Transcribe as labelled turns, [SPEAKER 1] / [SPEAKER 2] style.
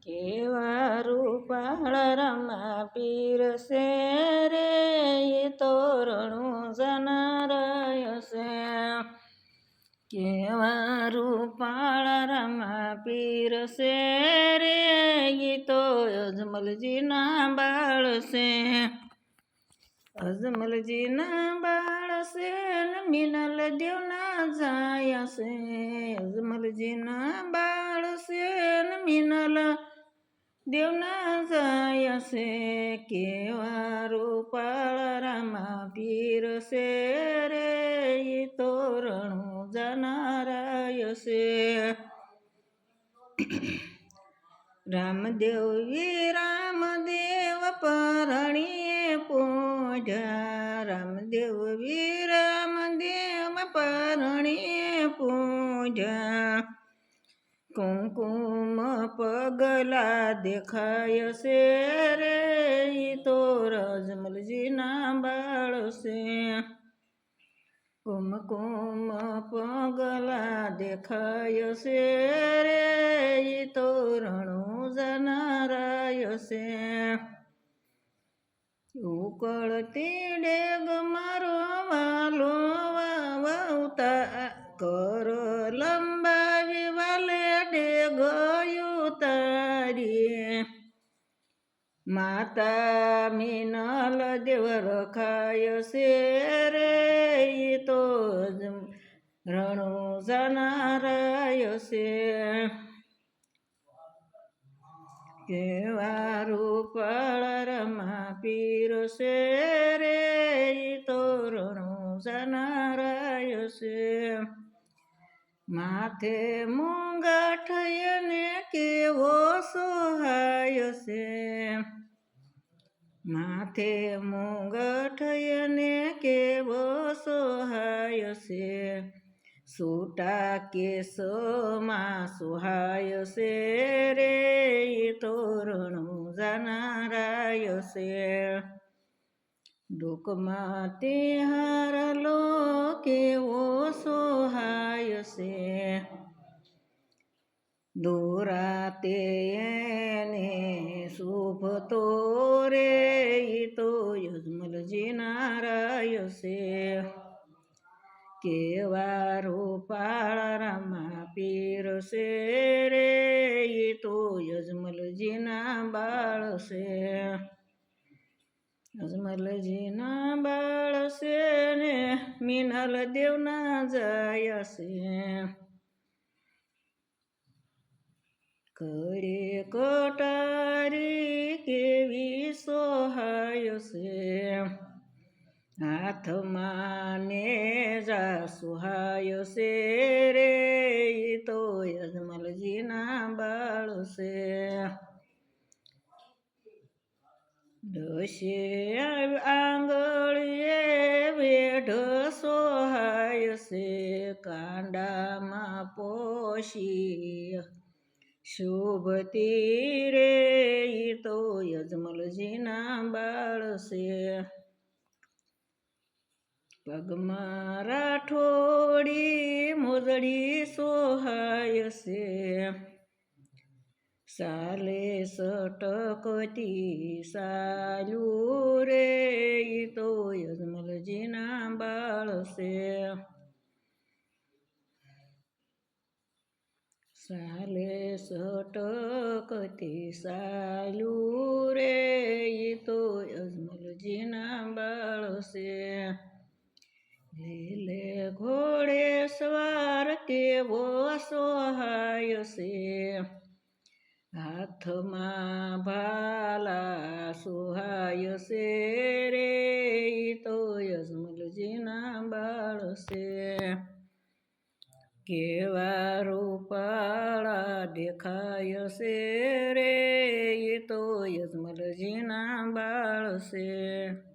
[SPEAKER 1] કેવા રૂપાળ રમા પીરસે રે એ તોરણું જનારાય છે. કેવા રૂપાળ રમા પીરસે રે એ તો અજમલજીના બાળ છે. અજમલજીના બાળ છે ને મિનલ દેવના જાય છે. અજમલજીના બાળ છે ને મિનલ દેવના જાય છે. કેવા રૂપાળ રામા પીરસે રે એ તોરણું જનારાય છે. રામદેવ રામદેવ પરણીએ પૂજા. રામદેવ રામદેવ પરણીએ પૂજા. કુમકુમ પગલા દેખાય છે રે ઈ તો અજમલજીના બાળ છે. કુમકુમ પગલા દેખાય છે રે ઈ તોરણું જનારાય છે. ઉકળતી ડેગ મારો વાલો વાવતા કર લંબાવી વાલે ડેગ ઉતારી. માતા મિનલ દેવ રખાય છે રે ઈ તો રણું જનારાય છે. કેવા રૂપાળ રમા પીરસે રે ઈ તોરણું જનારાય છે. માથે મુંગાઠ એને કેવો સોહાય છે. માથે મુંગઠ એને કેવો સોહાય છે. સૂટા કેસમાં સુહાય છે રે ઈ તોરણું જનારાય છે. ડોકમાં તિહારલો કેવો સોહાય છે. દોરા તે એને શોભતો રે ઈ તો અજમલજીના રાય છે. કેવા રૂપાળ રામા પીરસે રે ઈ તો અજમલજીના બાળ છે. અજમલજીના બાળ છે ને મિનલ દેવના જાય છે. કરે કટારી કેવી સોહાય છે. હાથમાં નેજા સુહાય છે રે ઈ તો અજમલજીના બાળ છે. દશે આંગળીએ વેઢ સોહાય છે. કાંડામાં પોશી શોભતી રે ઈ તો અજમલજીના બાળ છે. પગમાં રાઠોડી મોજડી સોહાય છે. સાલે સટકતી સાલું રે ઈ તો અજમલજીના બાળ છે. સાલે સટકતી સાલું રે ઈ તો અજમલજીના બાળ છે. લીલે ઘોડે સવાર કેવો સોહાય છે. હાથમાં ભાલા સોહાય છે રે ઈ તો અજમલજીના બાળ છે. કેવા રૂપાળા દેખાય છે રે ઈ તો અજમલજીના બાળ છે.